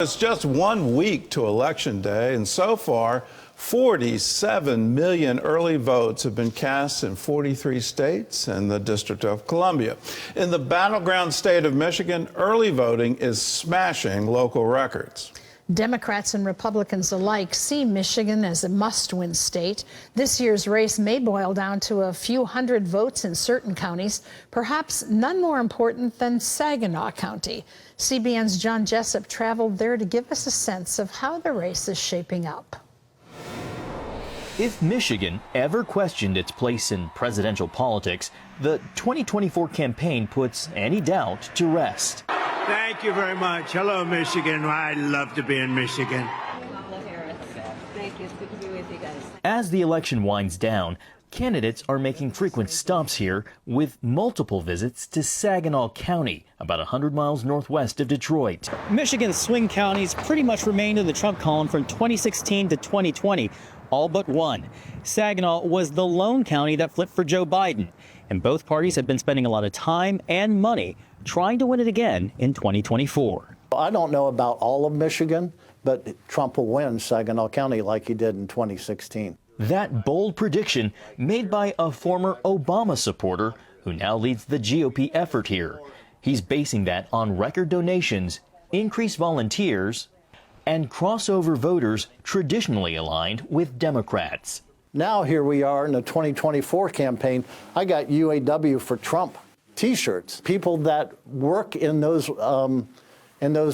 It's just 1 week to Election Day, and so far, 47 million early votes have been cast in 43 states and the District of Columbia. In the battleground state of Michigan, early voting is smashing local records. Democrats and Republicans alike see Michigan as a must-win state. This year's race may boil down to a few hundred votes in certain counties, perhaps none more important than Saginaw County. CBN's John Jessup traveled there to give us a sense of how the race is shaping up. If Michigan ever questioned its place in presidential politics, the 2024 campaign puts any doubt to rest. Thank you very much. Hello, Michigan. I love to be in Michigan. Kamala Harris. Thank you. It's good to be with you guys. As the election winds down, candidates are making frequent stops here with multiple visits to Saginaw County, about 100 miles northwest of Detroit. Michigan's swing counties pretty much remained in the Trump column from 2016 to 2020, all but one. Saginaw was the lone county that flipped for Joe Biden, and both parties have been spending a lot of time and money trying to win it again in 2024. I don't know about all of Michigan, but Trump will win Saginaw County like he did in 2016. That bold prediction made by a former Obama supporter who now leads the GOP effort here. He's basing that on record donations, increased volunteers, and crossover voters traditionally aligned with Democrats. Now here we are in the 2024 campaign. I got UAW for Trump T-shirts. People that work in those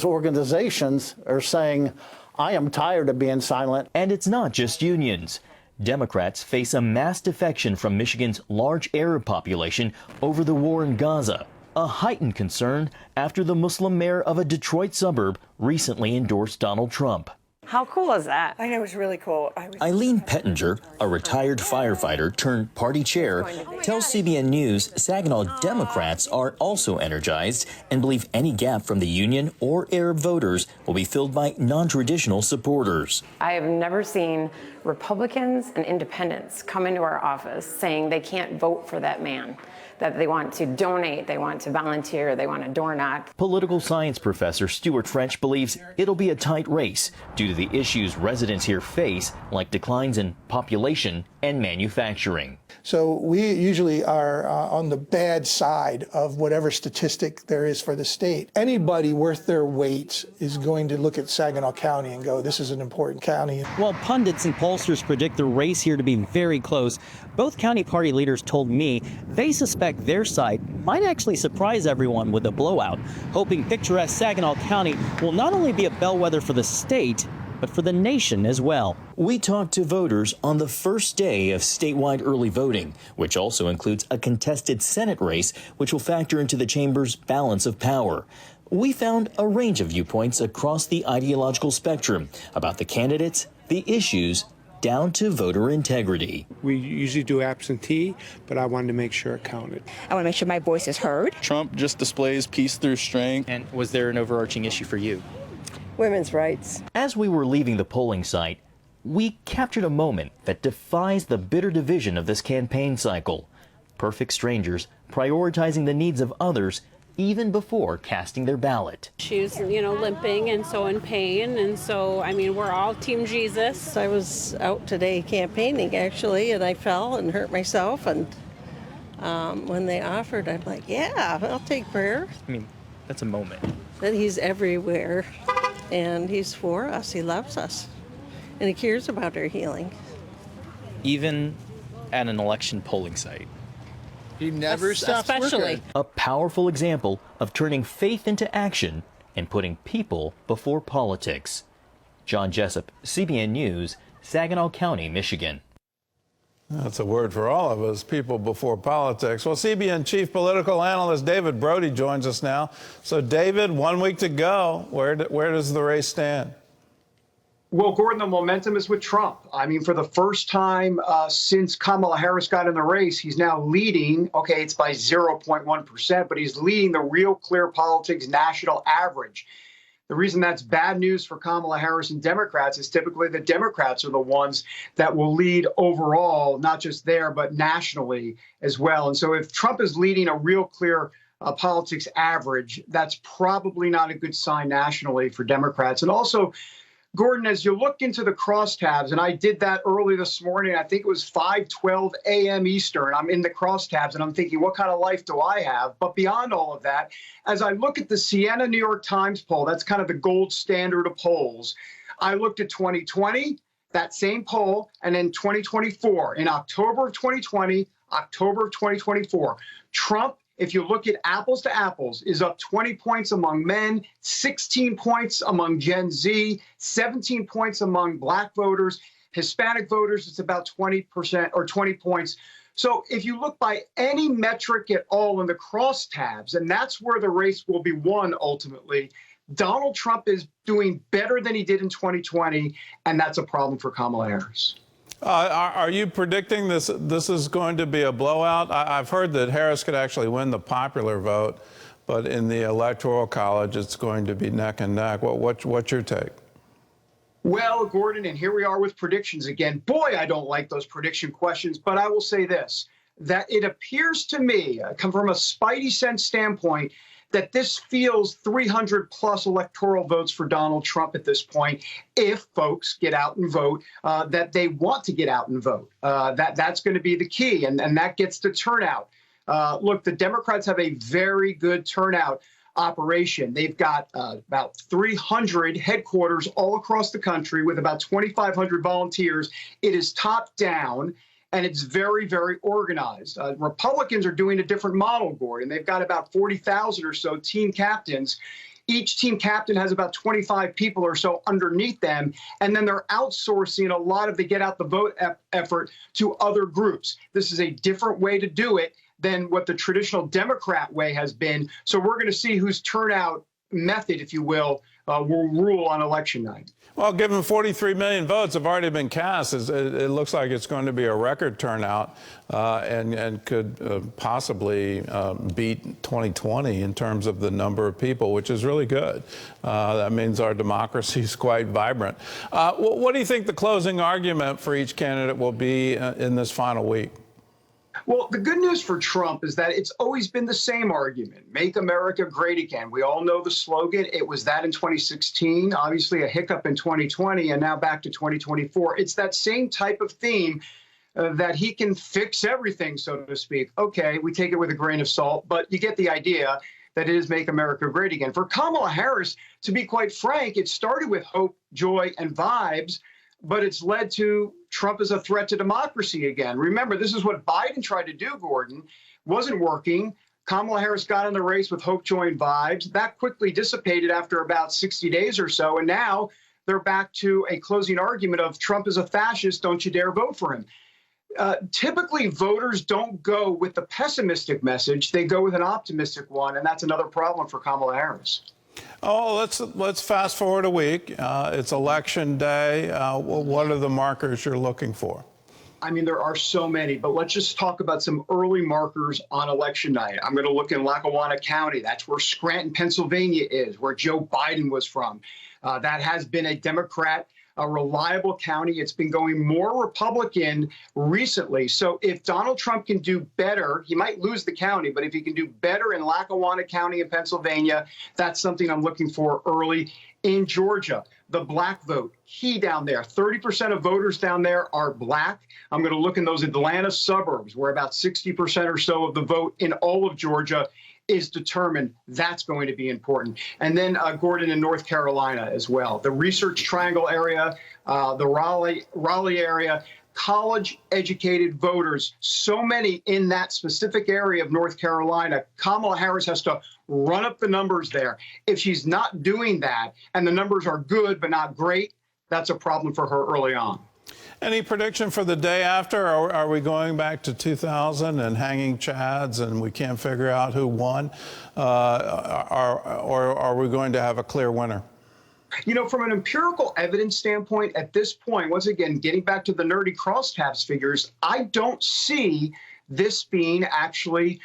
organizations are saying, I am tired of being silent. And it's not just unions. Democrats face a mass defection from Michigan's large Arab population over the war in Gaza, a heightened concern after the Muslim mayor of a Detroit suburb recently endorsed Donald Trump. How cool is that? I know, it was really cool. Eileen Pettinger, a retired firefighter turned party chair, tells CBN News Saginaw Democrats are also energized and believe any gap from the union or Arab voters will be filled by non-traditional supporters. I have never seen Republicans and independents come into our office saying they can't vote for that man, that they want to donate, they want to volunteer, they want to door knock. Political science professor Stuart French believes it'll be a tight race due to the issues residents here face, like declines in population and manufacturing. So we usually are on the bad side of whatever statistic there is for the state. Anybody worth their weight is going to look at Saginaw County and go, this is an important county. While pundits and pollsters predict the race here to be very close, both county party leaders told me they suspect their side might actually surprise everyone with a blowout, hoping picturesque Saginaw County will not only be a bellwether for the state, but for the nation as well. We talked to voters on the first day of statewide early voting, which also includes a contested Senate race, which will factor into the chamber's balance of power. We found a range of viewpoints across the ideological spectrum about the candidates, the issues, down to voter integrity. We usually do absentee, but I wanted to make sure it counted. I want to make sure my voice is heard. Trump just displays peace through strength. And was there an overarching issue for you? Women's rights. As we were leaving the polling site, we captured a moment that defies the bitter division of this campaign cycle. Perfect strangers prioritizing the needs of others even before casting their ballot. She's, limping and so in pain. And so, we're all Team Jesus. I was out today campaigning, actually, and I fell and hurt myself. And when they offered, I'm like, yeah, I'll take prayer. That's a moment. That he's everywhere, and he's for us. He loves us, and he cares about our healing. Even at an election polling site. He never stops working. A powerful example of turning faith into action and putting people before politics. John Jessup, CBN News, Saginaw County, Michigan. That's a word for all of us, people before politics. Well, CBN Chief Political Analyst David Brody joins us now. So, David, 1 week to go. Where does the race stand? Well, Gordon, the momentum is with Trump. For the first time since Kamala Harris got in the race, he's now leading. Okay, it's by 0.1%, but he's leading the Real Clear Politics national average. The reason that's bad news for Kamala Harris and Democrats is typically the Democrats are the ones that will lead overall, not just there, but nationally as well. And so if Trump is leading a Real Clear politics average, that's probably not a good sign nationally for Democrats. And also, Gordon, as you look into the crosstabs, and I did that early this morning, I think it was 5:12 a.m. Eastern. I'm in the crosstabs and I'm thinking, what kind of life do I have? But beyond all of that, as I look at the Siena New York Times poll, that's kind of the gold standard of polls. I looked at 2020, that same poll, and then 2024. In October of 2020, October of 2024, Trump, if you look at apples to apples, is up 20 points among men, 16 points among Gen Z, 17 points among Black voters. Hispanic voters, it's about 20% or 20 points. So if you look by any metric at all in the crosstabs, and that's where the race will be won ultimately, Donald Trump is doing better than he did in 2020, and that's a problem for Kamala Harris. Are you predicting this is going to be a blowout? I've heard that Harris could actually win the popular vote, but in the Electoral College, it's going to be neck and neck. What's your take? Well, Gordon, and here we are with predictions again. Boy, I don't like those prediction questions, but I will say this, that it appears to me, come from a spidey sense standpoint, that this feels 300 plus electoral votes for Donald Trump at this point, if folks get out and vote, that they want to get out and vote. That's going to be the key, and that gets to turnout. Look, the Democrats have a very good turnout operation. They've got about 300 headquarters all across the country with about 2,500 volunteers. It is top down. And it's very, very organized. Republicans are doing a different model, Gordon. They've got about 40,000 or so team captains. Each team captain has about 25 people or so underneath them. And then they're outsourcing a lot of the get out the vote effort to other groups. This is a different way to do it than what the traditional Democrat way has been. So we're going to see whose turnout method, if you will rule on election night. Well, given 43 million votes have already been cast, it looks like it's going to be a record turnout and could possibly beat 2020 in terms of the number of people, which is really good. That means our democracy is quite vibrant. What do you think the closing argument for each candidate will be in this final week? Well, the good news for Trump is that it's always been the same argument, make America great again. We all know the slogan. It was that in 2016, obviously a hiccup in 2020, and now back to 2024. It's that same type of theme that he can fix everything, so to speak. Okay, we take it with a grain of salt, but you get the idea that it is make America great again. For Kamala Harris, to be quite frank, it started with hope, joy, and vibes, but it's led to Trump as a threat to democracy again. Remember, this is what Biden tried to do, Gordon. Wasn't working. Kamala Harris got in the race with hope, joy, and vibes. That quickly dissipated after about 60 days or so, and now they're back to a closing argument of Trump is a fascist, don't you dare vote for him. Typically, voters don't go with the pessimistic message. They go with an optimistic one, and that's another problem for Kamala Harris. Oh, let's fast forward a week. It's election day. What are the markers you're looking for? I mean, there are so many, but let's just talk about some early markers on election night. I'm going to look in Lackawanna County. That's where Scranton, Pennsylvania is, where Joe Biden was from. That has been a Democrat, a reliable county. It's been going more Republican recently. So if Donald Trump can do better, he might lose the county, but if he can do better in Lackawanna County in Pennsylvania, that's something I'm looking for early. In Georgia, the black vote, key down there. 30% of voters down there are black. I'm going to look in those Atlanta suburbs where about 60% or so of the vote in all of Georgia is determined. That's going to be important. And then Gordon in North Carolina as well. The Research Triangle area, the Raleigh area, college-educated voters, so many in that specific area of North Carolina. Kamala Harris has to run up the numbers there. If she's not doing that, and the numbers are good but not great, that's a problem for her early on. Any prediction for the day after? Are we going back to 2000 and hanging chads and we can't figure out who won? Or are we going to have a clear winner? You know, from an empirical evidence standpoint, at this point, once again, getting back to the nerdy crosstabs figures, I don't see this being actually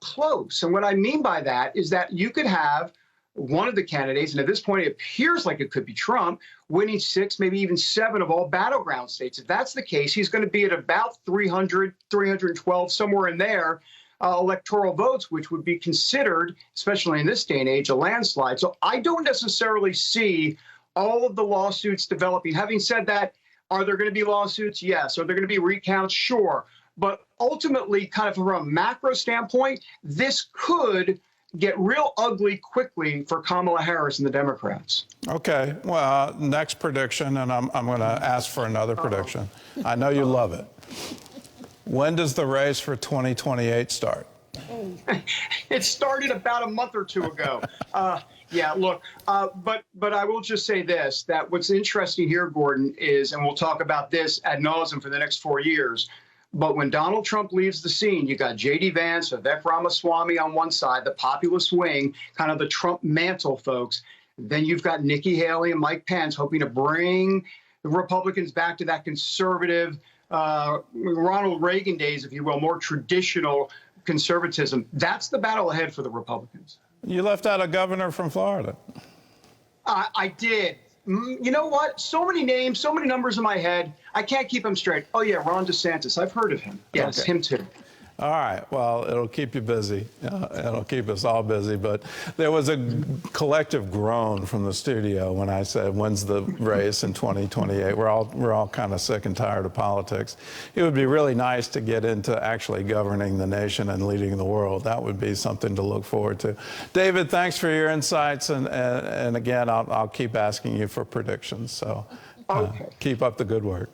close. And what I mean by that is that you could have one of the candidates, and at this point it appears like it could be Trump, winning 6, maybe even 7 of all battleground states. If that's the case, he's going to be at about 300, 312, somewhere in there. electoral votes, which would be considered, especially in this day and age, a landslide. So I don't necessarily see all of the lawsuits developing. Having said that, are there going to be lawsuits? Yes. Are there going to be recounts? Sure. But ultimately, kind of from a macro standpoint, this could get real ugly quickly for Kamala Harris and the Democrats. Okay, well, next prediction, and I'm going to ask for another prediction. I know you love it. When does the race for 2028 start? It started about a month or two ago. Yeah, look, but I will just say this, that what's interesting here, Gordon, is, and we'll talk about this ad nauseum for the next 4 years, but when Donald Trump leaves the scene, you got J.D. Vance, Vivek Ramaswamy on one side, the populist wing, kind of the Trump mantle folks. Then you've got Nikki Haley and Mike Pence hoping to bring the Republicans back to that conservative, Ronald Reagan days, if you will, more traditional conservatism. That's the battle ahead for the Republicans. You left out a governor from Florida. I did. You know what? So many names, so many numbers in my head. I can't keep them straight. Oh, yeah, Ron DeSantis. I've heard of him. Yes, okay. Him too. All right. Well, it'll keep you busy. It'll keep us all busy. But there was a collective groan from the studio when I said, when's the race in 2028? We're all kind of sick and tired of politics. It would be really nice to get into actually governing the nation and leading the world. That would be something to look forward to. David, thanks for your insights. And again, I'll keep asking you for predictions. So keep up the good work.